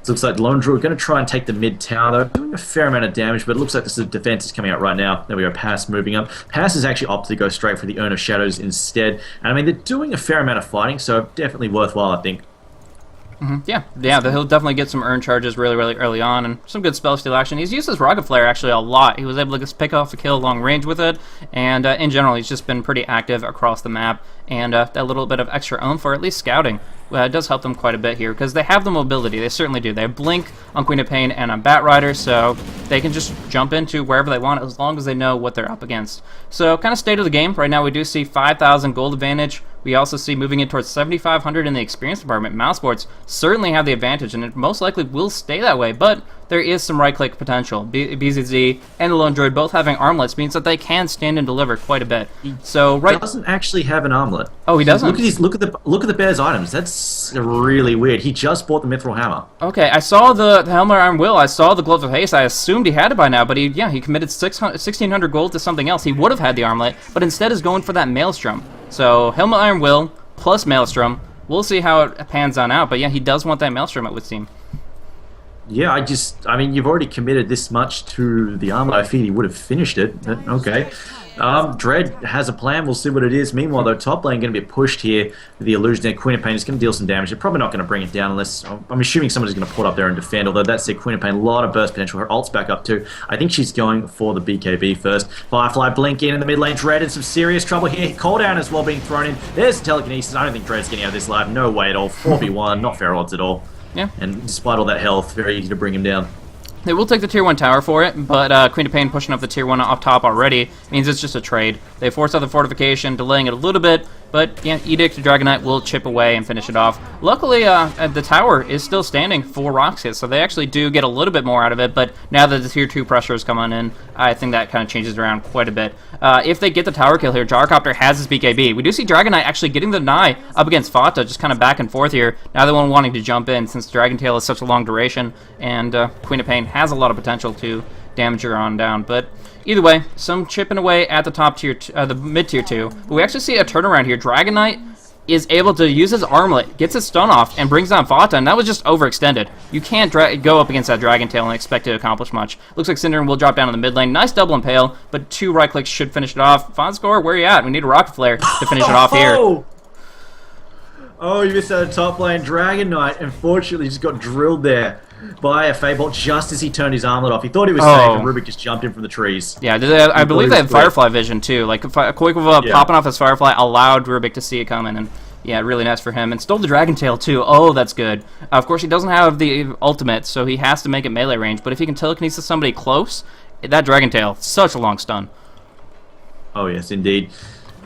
So it looks like Lone Druid going to try and take the mid tower, though. Doing a fair amount of damage, but it looks like this defense is coming out right now. There we go, Pass moving up. Pass has actually opted to go straight for the Urn of Shadows instead. And I mean, they're doing a fair amount of fighting, so definitely worthwhile, I think. Yeah, he'll definitely get some Urn charges really early on, and some good spell steal action. He's used his Rocket Flare actually a lot. He was able to just pick off a kill long range with it, and in general, he's just been pretty active across the map, and that little bit of extra oomph for at least scouting does help them quite a bit here, because they have the mobility. They certainly do. They have Blink on Queen of Pain and on Bat Rider, so they can just jump into wherever they want as long as they know what they're up against. So, kind of state of the game. Right now, we do see 5,000 gold advantage. We also see moving in towards 7,500 in the experience department. Mouse Sports certainly have the advantage, and it most likely will stay that way, but there is some right-click potential. BZZ and the Lone Droid both having armlets means that they can stand and deliver quite a bit. So He doesn't actually have an armlet. Oh, he doesn't? Look at the bear's items. That's really weird. He just bought the Mithril Hammer. Okay, I saw the Helmet Iron Will. I saw the Gloves of Haste. I assumed he had it by now, but he committed 1,600 gold to something else. He would have had the armlet, but instead is going for that Maelstrom. So, Helmet Iron Will plus Maelstrom. We'll see how it pans on out, but yeah, he does want that Maelstrom, it would seem. Yeah, I mean, you've already committed this much to the armor. I figured he would have finished it, but okay. Dread has a plan. We'll see what it is. Meanwhile, though, top lane going to be pushed here with the illusion there. Queen of Pain is going to deal some damage. They're probably not going to bring it down unless... I'm assuming somebody's going to put up there and defend, although that said, Queen of Pain, a lot of burst potential. Her ult's back up too. I think she's going for the BKB first. Firefly blink in the mid lane. Dread in some serious trouble here. Call down as well being thrown in. There's telekinesis. I don't think Dread's getting out of this live. No way at all. 4v1. Not fair odds at all. Yeah. And despite all that health, very easy to bring him down. They will take the tier 1 tower for it, but Queen of Pain pushing up the tier 1 up top already means it's just a trade. They force out the fortification, delaying it a little bit, but yeah, Edict Dragon Knight will chip away and finish it off. Luckily, the tower is still standing for RoX.KIS, so they actually do get a little bit more out of it, but now that the tier 2 pressure is coming in, I think that kind of changes around quite a bit. If they get the tower kill here, Gyrocopter has his BKB. We do see Dragon Knight actually getting the deny up against Fata, just kind of back and forth here. Now the one wanting to jump in since Dragon Tail is such a long duration, and Queen of Pain has a lot of potential to damage her on down, but either way, some chipping away at the top tier, the mid tier 2. But we actually see a turnaround here. Dragon Knight is able to use his armlet, gets his stun off, and brings down Fata, and that was just overextended. You can't go up against that Dragon Tail and expect to accomplish much. Looks like Synderen will drop down in the mid lane. Nice double impale, but 2 right clicks should finish it off. Fonscore, where are you at? We need a Rocket Flare to finish it off here. Oh, you missed out a top lane. Dragon Knight, unfortunately, just got drilled there by a Fable just as he turned his armlet off. He thought he was safe, and Rubik just jumped in from the trees. Yeah, I believe they had Firefly vision, too. Like, a quick popping off his Firefly allowed Rubik to see it coming, and yeah, really nice for him. And stole the Dragon Tail, too. Oh, that's good. Of course, he doesn't have the ultimate, so he has to make it melee range, but if he can telekinesis somebody close, that Dragon Tail, such a long stun. Oh, yes, indeed.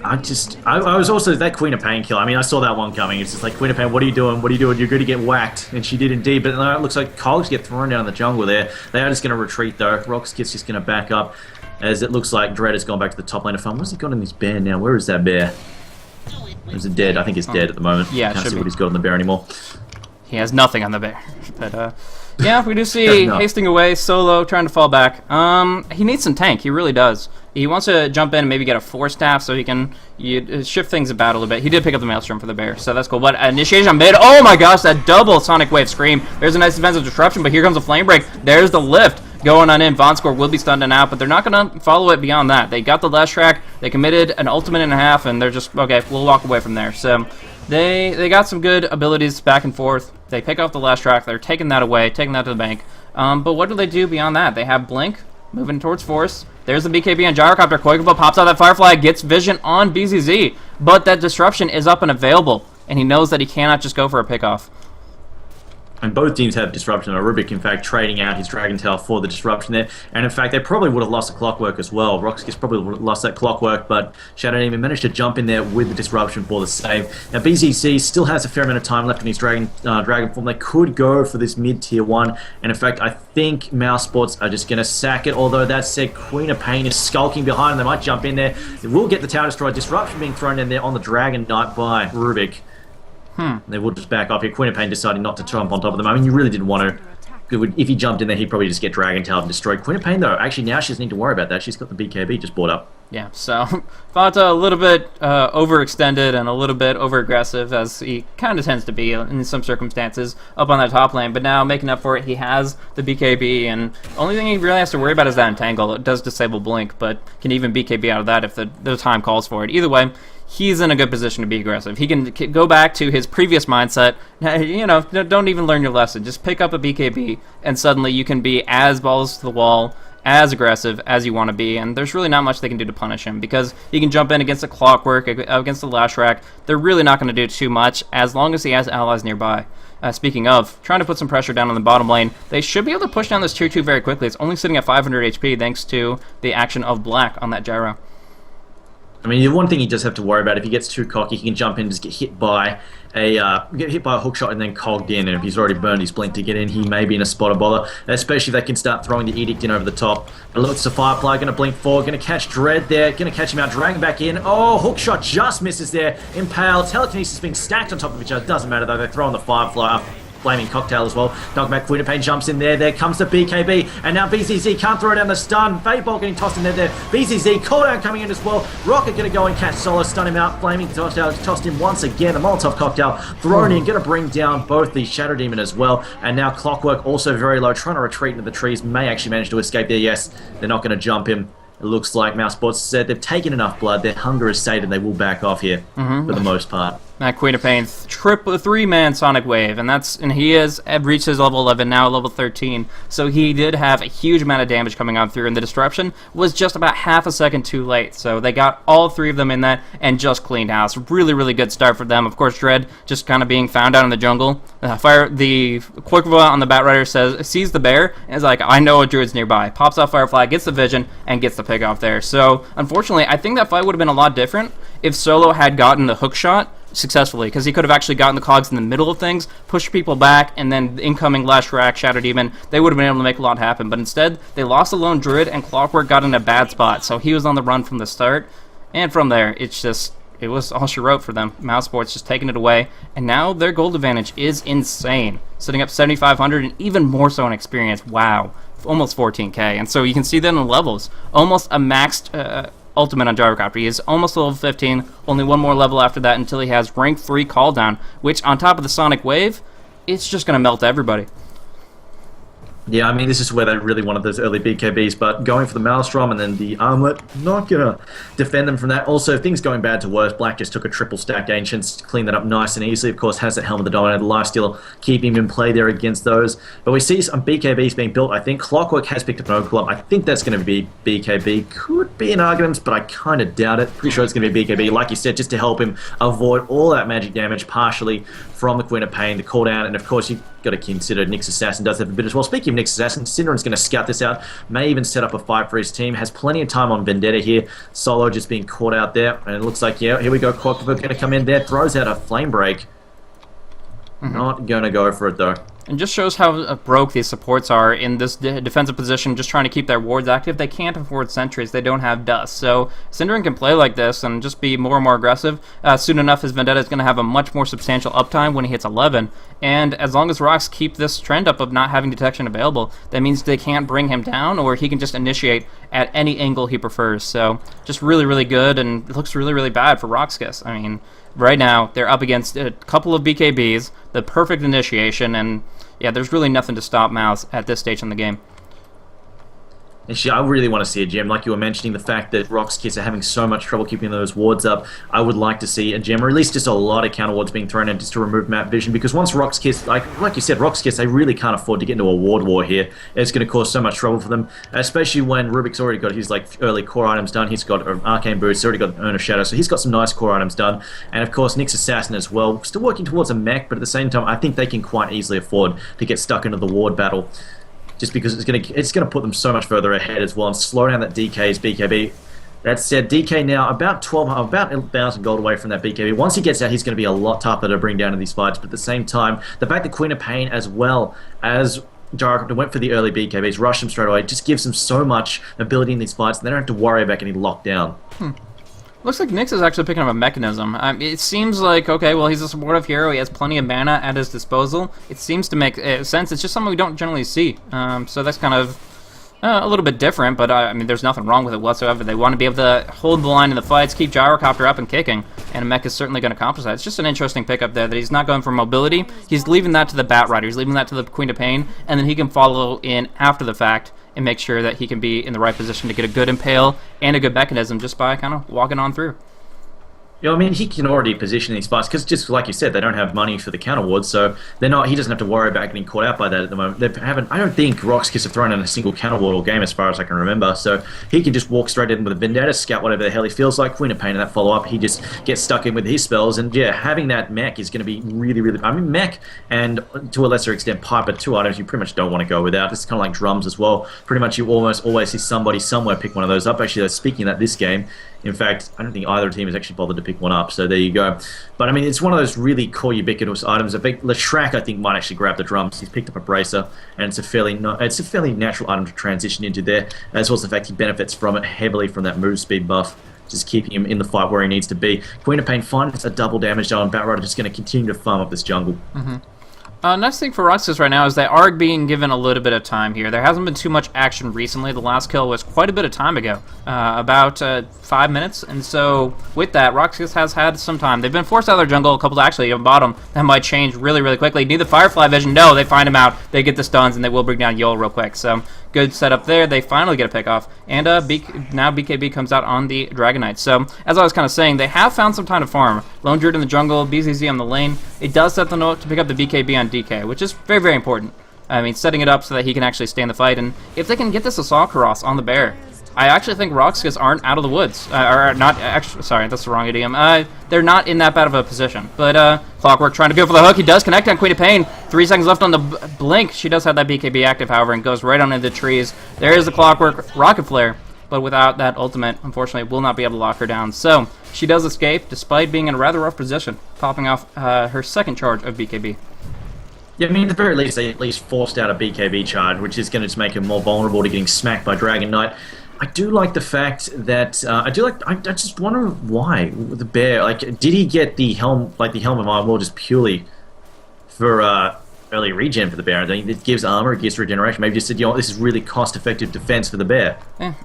I was also that Queen of Pain kill. I mean, I saw that one coming. It's just like, Queen of Pain, what are you doing? What are you doing? You're going to get whacked. And she did indeed. But it looks like Cogs get thrown down in the jungle there. They are just going to retreat, though. RoX.KIS just going to back up, as it looks like Dread has gone back to the top lane of farm. What's he got in his bear now? Where is that bear? Is it dead? I think it's dead at the moment. Yeah, can't see what he's got on the bear anymore. He has nothing on the bear. But, yeah, we do see hasting away, solo, trying to fall back. He needs some tank. He really does. He wants to jump in and maybe get a 4-staff so he can shift things about a little bit. He did pick up the Maelstrom for the bear, so that's cool. But initiation on mid. Oh my gosh, that double Sonic Wave Scream. There's a nice defensive disruption, but here comes a Flame Break. There's the lift going on in. Vonscore will be stunned and out, but they're not going to follow it beyond that. They got the last track. They committed an ultimate and a half, and they're just, okay, we'll walk away from there. So they got some good abilities back and forth. They pick off the last track. They're taking that away, taking that to the bank. But what do they do beyond that? They have Blink moving towards Force. There's the BKB on Gyrocopter. Koikubo pops out that Firefly, gets vision on BZZ, but that disruption is up and available, and he knows that he cannot just go for a pickoff. And both teams have disruption. Rubik, in fact, trading out his Dragon Tail for the disruption there. And in fact, they probably would have lost the Clockwork as well. RoX.KIS probably would have lost that Clockwork, but Shadow Demon managed to jump in there with the disruption for the save. Now, BZZ still has a fair amount of time left in his Dragon form. They could go for this mid-tier 1. And in fact, I think Mouse Sports are just going to sack it. Although that said, Queen of Pain is skulking behind them. They might jump in there. They will get the Tower Destroyer. Disruption being thrown in there on the Dragon Knight by Rubik. They will just back off here. Queen of Pain deciding not to jump on top of them. I mean, you really didn't want to. If he jumped in there, he'd probably just get Dragon Tail and destroyed. Queen of Pain, though, actually now she doesn't need to worry about that. She's got the BKB just brought up. Yeah, so Fata a little bit overextended and a little bit over-aggressive, as he kind of tends to be in some circumstances, up on that top lane. But now, making up for it, he has the BKB, and the only thing he really has to worry about is that Entangle. It does disable Blink, but can even BKB out of that if the time calls for it. Either way, he's in a good position to be aggressive. He can go back to his previous mindset. You know, don't even learn your lesson. Just pick up a BKB, and suddenly you can be as balls to the wall, as aggressive as you want to be, and there's really not much they can do to punish him, because he can jump in against the Clockwork, against the Lash Rack. They're really not going to do too much as long as he has allies nearby. Speaking of, trying to put some pressure down on the bottom lane, they should be able to push down this tier 2 very quickly. It's only sitting at 500 HP thanks to the action of Black on that gyro. I mean, the one thing he does have to worry about, if he gets too cocky, he can jump in and just get hit by a hook shot and then cogged in. And if he's already burned his blink to get in, he may be in a spot of bother. Especially if they can start throwing the Edict in over the top. It looks to Firefly, going to blink forward, going to catch Dread there, going to catch him out, dragging back in. Oh, hook shot just misses there. Impale, telekinesis being stacked on top of each other. Doesn't matter though, they're throwing the Firefly up. Flaming Cocktail as well. Knockback Queen of Pain jumps in there. There comes the BKB. And now BZZ can't throw down the stun. Fade Ball getting tossed in there. BZZ, cooldown coming in as well. Rocket going to go and catch Solo, stun him out. Flaming Cocktail tossed him once again. The Molotov Cocktail thrown in. Going to bring down both the Shadow Demon as well. And now Clockwork also very low. Trying to retreat into the trees. May actually manage to escape there. Yes, they're not going to jump him. It looks like Mouse Sports said they've taken enough blood. Their hunger is sated. They will back off here for the most part. That Queen of Pain, triple 3-man Sonic Wave, and he has reached his level 11, now level 13, so he did have a huge amount of damage coming on through, and the disruption was just about half a second too late, so they got all 3 of them in that and just cleaned house. Really, really good start for them. Of course, Dread just kind of being found out in the jungle. The Quickvoa on the Batrider sees the bear, and is like, I know a Druid's nearby. Pops off Firefly, gets the vision, and gets the pick off there. So, unfortunately, I think that fight would have been a lot different if Solo had gotten the hook shot successfully, because he could have actually gotten the cogs in the middle of things, pushed people back, and then the incoming Leshrac, Shadow Demon, they would have been able to make a lot happen. But instead, they lost the lone Druid, and Clockwork got in a bad spot, so he was on the run from the start. And from there, it was all she wrote for them. Mouse Sports just taking it away, and now their gold advantage is insane, sitting up 7,500 and even more so in experience. Wow, almost 14k. And so you can see that in the levels, almost a maxed ultimate on Gyrocopter. He is almost level 15, only one more level after that until he has rank 3 call down, which on top of the Sonic Wave, it's just going to melt everybody. Yeah, I mean, this is where they really wanted those early BKBs, but going for the Maelstrom and then the Armlet, not going to defend them from that. Also, things going bad to worse. Black just took a triple stack Ancients, cleaned that up nice and easily. Of course, has that Helm of the Dominator, the Lifesteal, keeping him in play there against those. But we see some BKBs being built. I think Clockwork has picked up an Overclock. I think that's going to be BKB. Could be an argument, but I kind of doubt it. Pretty sure it's going to be BKB, like you said, just to help him avoid all that magic damage, partially from the Queen of Pain, the cooldown, and of course, you've got to consider Nyx Assassin does have a bit as well. Speaking of Nyx Assassin, Synderon's going to scout this out, may even set up a fight for his team, has plenty of time on Vendetta here. Solo just being caught out there, and it looks like, yeah, here we go, Clockwork going to come in there, throws out a Flame Break. Not going to go for it, though. And just shows how broke these supports are in this defensive position, just trying to keep their wards active. They can't afford sentries. They don't have dust. So Synderon can play like this and just be more and more aggressive. Soon enough, his Vendetta is going to have a much more substantial uptime when he hits 11. And as long as RoX keep this trend up of not having detection available, that means they can't bring him down, or he can just initiate at any angle he prefers. So just really, really good, and it looks really, really bad for RoX.KIS. I mean, right now, they're up against a couple of BKBs, the perfect initiation, and yeah, there's really nothing to stop Mouz at this stage in the game. Actually, I really want to see a gem. Like you were mentioning, the fact that RoX.KIS are having so much trouble keeping those wards up, I would like to see a gem, or at least just a lot of counter wards being thrown in just to remove map vision, because once RoX.KIS, like you said, RoX.KIS, they really can't afford to get into a ward war here. It's going to cause so much trouble for them, especially when Rubik's already got his early core items done. He's got Arcane Boots, already got Urn of Shadow, so he's got some nice core items done. And of course, Nyx Assassin as well, still working towards a mech, but at the same time, I think they can quite easily afford to get stuck into the ward battle, just because it's gonna put them so much further ahead as well and slow down that DK's BKB. That said, DK now about 1,000 gold away from that BKB. Once he gets out, he's going to be a lot tougher to bring down in these fights. But at the same time, the fact that Queen of Pain as well as Gyrocopter went for the early BKBs, rushed him straight away, just gives them so much ability in these fights, and they don't have to worry about getting locked down. Looks like Nyx is actually picking up a mechanism. It seems like, okay, well, he's a supportive hero. He has plenty of mana at his disposal. It seems to make sense. It's just something we don't generally see. So that's kind of a little bit different, but I mean, there's nothing wrong with it whatsoever. They want to be able to hold the line in the fights, keep Gyrocopter up and kicking, and a mech is certainly going to accomplish that. It's just an interesting pickup there that he's not going for mobility. He's leaving that to the Batrider. He's leaving that to the Queen of Pain, and then he can follow in after the fact and make sure that he can be in the right position to get a good impale and a good mechanism just by kind of walking on through. I mean, he can already position these fights, because just like you said, they don't have money for the counter wards, so he doesn't have to worry about getting caught out by that at the moment. I don't think RoX.KIS have thrown in a single counter ward all game as far as I can remember, so he can just walk straight in with a Vendetta, scout whatever the hell he feels like, Queen of Pain and that follow-up, he just gets stuck in with his spells, and yeah, having that mech is going to be really, really... I mean, mech and, to a lesser extent, Piper, 2 items you pretty much don't want to go without. It's kind of like drums as well. Pretty much you almost always see somebody somewhere pick one of those up. Actually, speaking of that this game, in fact, I don't think either team has actually bothered to pick one up, so there you go. But I mean, it's one of those really cool ubiquitous items. Leshrac, I think, might actually grab the drums. He's picked up a Bracer, and it's a fairly natural item to transition into there, as well as the fact he benefits from it heavily from that move speed buff, just keeping him in the fight where he needs to be. Queen of Pain finds a double damage down, and Batrider just going to continue to farm up this jungle. Next thing for RoX.KIS right now is they are being given a little bit of time here. There hasn't been too much action recently. The last kill was quite a bit of time ago, about 5 minutes. And so with that, RoX.KIS has had some time. They've been forced out of their jungle. A couple actually on bottom. That might change really, really quickly. Need the Firefly vision. No, they find him out. They get the stuns, and they will bring down Yol real quick. So good setup there. They finally get a pick off. And now BKB comes out on the Dragon Knight. So as I was kind of saying, they have found some time to farm. Lone Druid in the jungle, BZZ on the lane. It does set them up to pick up the BKB on DK, which is very, very important. I mean, setting it up so that he can actually stay in the fight. And if they can get this Assault Cross on the bear, I actually think RoX.KIS aren't out of the woods. Or not, actually, sorry, that's the wrong idiom. They're not in that bad of a position. But Clockwork trying to go for the hook. He does connect on Queen of Pain. 3 seconds left on the blink. She does have that BKB active, however, and goes right on into the trees. There is the Clockwork Rocket Flare. But without that ultimate, unfortunately, will not be able to lock her down. So she does escape, despite being in a rather rough position, popping off her second charge of BKB. Yeah, I mean, at the very least, they at least forced out a BKB charge, which is going to make him more vulnerable to getting smacked by Dragon Knight. I do like the fact that I just wonder why with the bear. Like, did he get the helm, like the Helm of Iron Will, just purely for early regen for the bear? I think it gives armor, it gives regeneration. Maybe just said, you know, this is really cost-effective defense for the bear.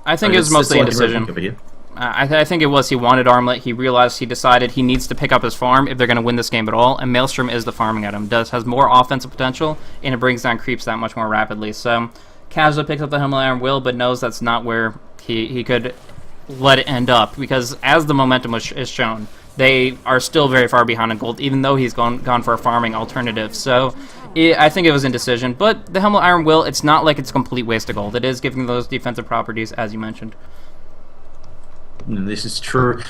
I think it was mostly a decision. I think it was he wanted armlet. He realized he decided he needs to pick up his farm if they're going to win this game at all. And Maelstrom is the farming item. Has more offensive potential, and it brings down creeps that much more rapidly. So Kazza picks up the Helm of Iron Will, but knows that's not where he could let it end up, because as the momentum is shown, they are still very far behind in gold, even though he's gone for a farming alternative. So I think it was indecision. But the Helm of Iron Will, it's not like it's a complete waste of gold. It is giving those defensive properties, as you mentioned. This is true.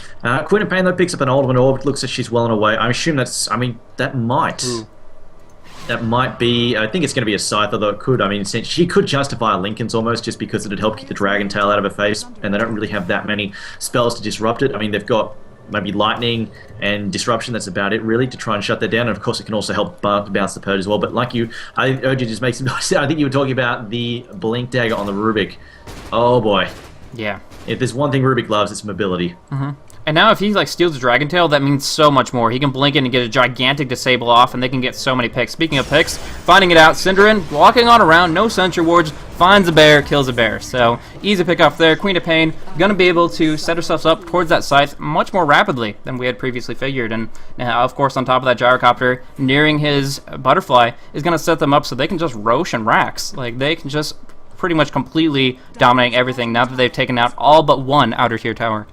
Queen of Pain, though, picks up an Ultimate Orb. Looks like she's well on her way. I assume that's... I mean, that might... Ooh. That might be... I think it's going to be a Scythe, although it could. I mean, she could justify a Lincoln's almost, just because it'd help keep the Dragon Tail out of her face, and they don't really have that many spells to disrupt it. I mean, they've got maybe Lightning and Disruption. That's about it, really, to try and shut that down. And, of course, it can also help bounce the Purge as well. But like you, I urge you to just make some... I think you were talking about the Blink Dagger on the Rubik. Oh, boy. Yeah. If there's one thing Rubik loves, it's mobility. Mm-hmm. And now if he steals the Dragon Tail, that means so much more. He can blink in and get a gigantic disable off, and they can get so many picks. Speaking of picks, finding it out, Cinderin walking on around, no sentry wards, finds a bear, kills a bear. So easy pick off there. Queen of Pain going to be able to set herself up towards that Scythe much more rapidly than we had previously figured. And now, of course, on top of that Gyrocopter, nearing his Butterfly is going to set them up so they can just Rosh and Rax. Like, they can just pretty much completely dominating everything now that they've taken out all but one outer tier tower.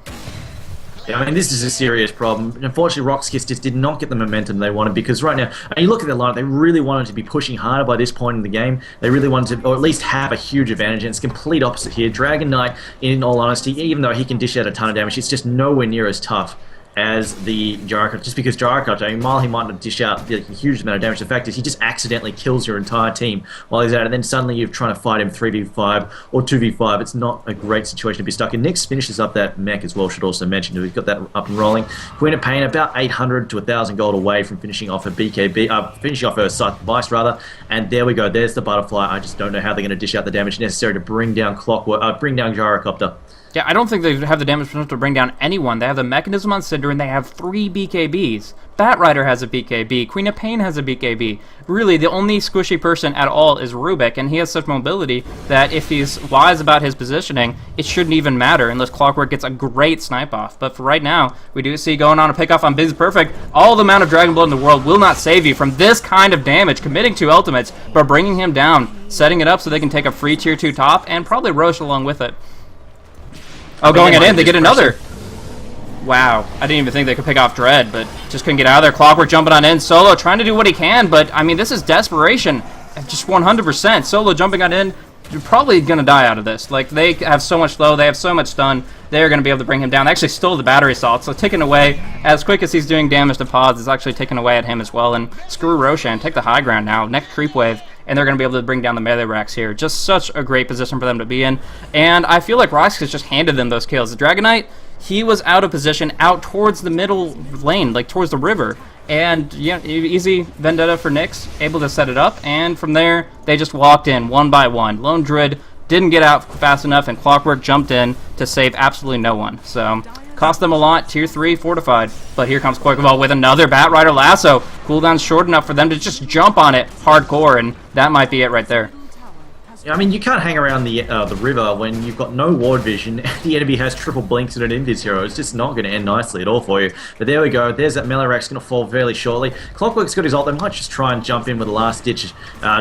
Yeah, I mean, this is a serious problem. Unfortunately, RoX.KIS just did not get the momentum they wanted, because right now, I mean, you look at their lineup, they really wanted to be pushing harder by this point in the game. They really wanted to, or at least have a huge advantage, and it's complete opposite here. Dragon Knight, in all honesty, even though he can dish out a ton of damage, it's just nowhere near as tough as the Gyrocopter, just because Gyrocopter, I mean, while he might not dish out a huge amount of damage, the fact is he just accidentally kills your entire team while he's out, and then suddenly you're trying to fight him 3v5 or 2v5. It's not a great situation to be stuck in. Nyx finishes up that mech as well, should also mention. We've got that up and rolling. Queen of Pain, about 800 to 1,000 gold away from finishing off her BKB, finishing off her Scythe Device, rather, and there we go. There's the Butterfly. I just don't know how they're going to dish out the damage necessary to bring down bring down Gyrocopter. Yeah, I don't think they have the damage potential to bring down anyone. They have the mechanism on Cinder, and they have 3 BKBs. Batrider has a BKB. Queen of Pain has a BKB. Really, the only squishy person at all is Rubik, and he has such mobility that if he's wise about his positioning, it shouldn't even matter unless Clockwork gets a great snipe off. But for right now, we do see going on a pickoff on Biz Perfect. All the amount of Dragon Blood in the world will not save you from this kind of damage, committing 2 ultimates, but bringing him down, setting it up so they can take a free tier 2 top, and probably Roche along with it. Oh, going it in, they get another. Wow, I didn't even think they could pick off Dread, but just couldn't get out of there. Clockwork jumping on in. Solo trying to do what he can, but, I mean, this is desperation. Just 100%. Solo jumping on in. You're probably going to die out of this. Like, they have so much slow. They have so much stun. They're going to be able to bring him down. They actually stole the battery assault, so taken away, as quick as he's doing damage to pods, is actually taken away at him as well. And screw Roshan. Take the high ground now. Next creep wave. And they're going to be able to bring down the melee racks here. Just such a great position for them to be in. And I feel like RoX.KIS just handed them those kills. The Dragon Knight, he was out of position, out towards the middle lane, like towards the river. And yeah, easy Vendetta for Nyx, able to set it up. And from there, they just walked in one by one. Lone Druid didn't get out fast enough, and Clockwork jumped in to save absolutely no one. So Cost them a lot. Tier 3 fortified. But here comes Koikova with another Batrider lasso. Cooldown's short enough for them to just jump on it hardcore, and that might be it right there. I mean, you can't hang around the river when you've got no ward vision. The enemy has triple blinks and an invis hero. It's just not going to end nicely at all for you. But there we go. There's that melee rack's going to fall fairly shortly. Clockwork's got his ult. They might just try and jump in with a last-ditch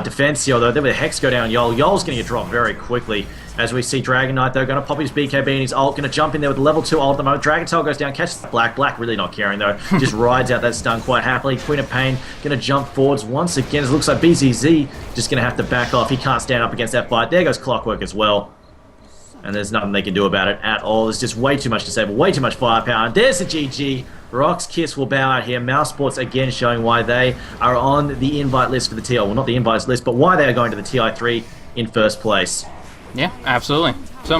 defense here, though. Then with the Hex go down, Yol's going to get dropped very quickly. As we see Dragon Knight, though, going to pop his BKB and his ult, going to jump in there with the level 2 ult at the moment. Dragon Tail goes down, catches Black. Black really not caring, though. Just rides out that stun quite happily. Queen of Pain going to jump forwards once again. It looks like BZZ just going to have to back off. He can't stand up against that fight. There goes Clockwork as well. And there's nothing they can do about it at all. There's just way too much to save, way too much firepower. And there's the GG. RoX.KIS will bow out here. Mouse Sports again showing why they are on the invite list for the TI. Well, not the invite list, but why they are going to the TI3 in first place. Yeah, absolutely. So,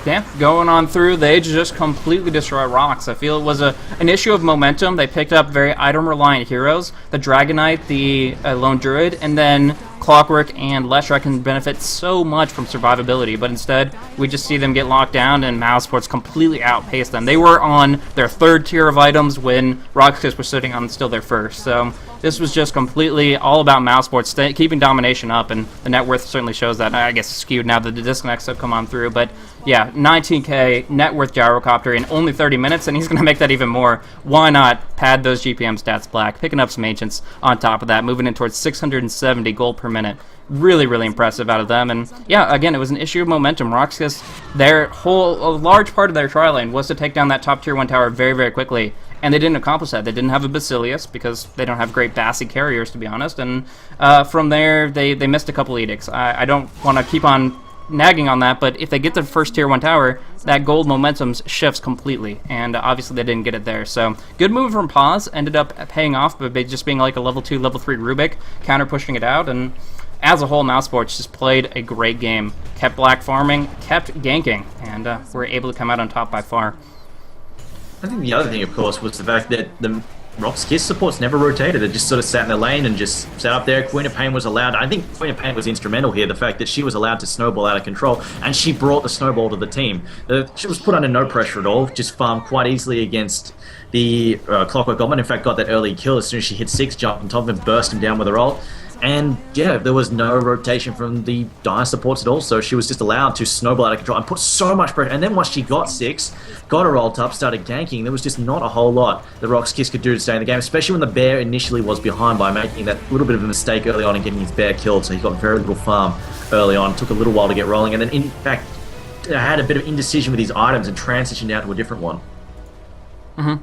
yeah, going on through, they just completely destroy RoX. I feel it was an issue of momentum. They picked up very item-reliant heroes. The Dragon Knight, the Lone Druid, and then Clockwork and Leshrac can benefit so much from survivability, but instead, we just see them get locked down, and Mouse Sports completely outpaced them. They were on their third tier of items when RoX.KIS was sitting on still their first. So, this was just completely all about Mouse Sports keeping domination up, and the net worth certainly shows that. I guess it's skewed now that the disconnects have come on through, but yeah, 19k net worth Gyrocopter in only 30 minutes, and he's going to make that even more. Why not pad those GPM stats black, picking up some Ancients on top of that, moving in towards 670 gold per minute. Really, really impressive out of them, and yeah, again, it was an issue of momentum. RoX.KIS, a large part of their trial lane was to take down that top tier 1 tower very, very quickly, and they didn't accomplish that. They didn't have a Basilius because they don't have great Bassi carriers, to be honest, and from there, they missed a couple edicts. I don't want to keep on nagging on that, but if they get the first tier 1 tower, that gold momentum shifts completely, and obviously they didn't get it there. So good move from Paz, ended up paying off, but just being like a level 2, level 3 Rubik, counter pushing it out, and as a whole, Mouse Sports just played a great game. Kept black farming, kept ganking, and were able to come out on top by far. I think the other thing, of course, was the fact that the RoX.KIS supports never rotated. They just sort of sat in their lane and just sat up there. Queen of Pain was allowed. I think Queen of Pain was instrumental here, the fact that she was allowed to snowball out of control, and she brought the snowball to the team. She was put under no pressure at all, just farmed quite easily against the Clockwork Goblin. In fact, got that early kill as soon as she hit 6, jumped on top of him, burst him down with her ult. And yeah, there was no rotation from the Dire supports at all, so she was just allowed to snowball out of control and put so much pressure. And then once she got 6, got her ult up, started ganking, there was just not a whole lot that RoX.KIS could do to stay in the game, especially when the bear initially was behind by making that little bit of a mistake early on and getting his bear killed. So he got very little farm early on, took a little while to get rolling, and then in fact had a bit of indecision with his items and transitioned out to a different one.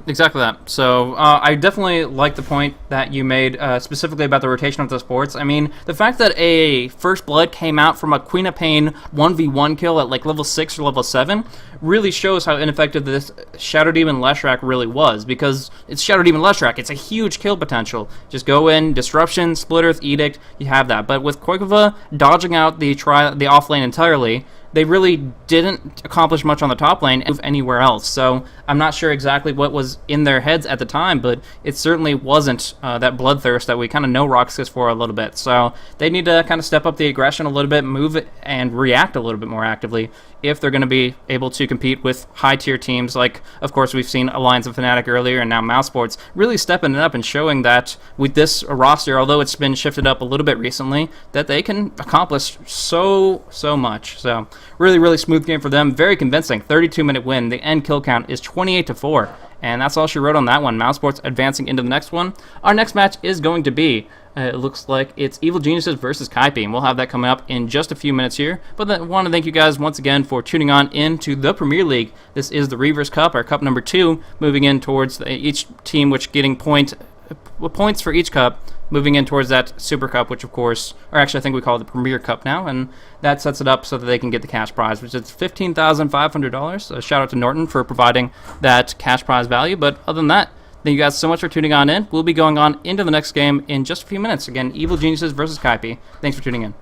Exactly that. So I definitely like the point that you made specifically about the rotation of the sports. I mean, the fact that a First Blood came out from a Queen of Pain 1v1 kill at like level 6 or level 7 really shows how ineffective this Shadow Demon Leshrac really was, because it's Shadow Demon Leshrac. It's a huge kill potential. Just go in, Disruption, Split Earth, Edict, you have that. But with Koikova dodging out the off lane entirely, they really didn't accomplish much on the top lane and move anywhere else. So I'm not sure exactly what was in their heads at the time, but it certainly wasn't that bloodthirst that we kind of know RoX.KIS for a little bit. So they need to kind of step up the aggression a little bit, move it, and react a little bit more actively if they're going to be able to compete with high-tier teams like, of course, we've seen Alliance of Fnatic earlier, and now Mouse Sports really stepping it up and showing that with this roster, although it's been shifted up a little bit recently, that they can accomplish so much. So really, really smooth game for them. Very convincing. 32-minute win. The end kill count is 28-4. And that's all she wrote on that one. Mouse Sports advancing into the next one. Our next match is going to be, it looks like it's Evil Geniuses versus Kaipi, and we'll have that coming up in just a few minutes here. But I want to thank you guys once again for tuning on into the Premier League. This is the Reavers Cup, our cup number 2, moving in towards each team which getting points for each cup, moving in towards that Super Cup, which of course, or actually I think we call it the Premier Cup now, and that sets it up so that they can get the cash prize, which is $15,500. A shout out to Norton for providing that cash prize value, but other than that, thank you guys so much for tuning on in. We'll be going on into the next game in just a few minutes. Again, Evil Geniuses versus Kaipi. Thanks for tuning in.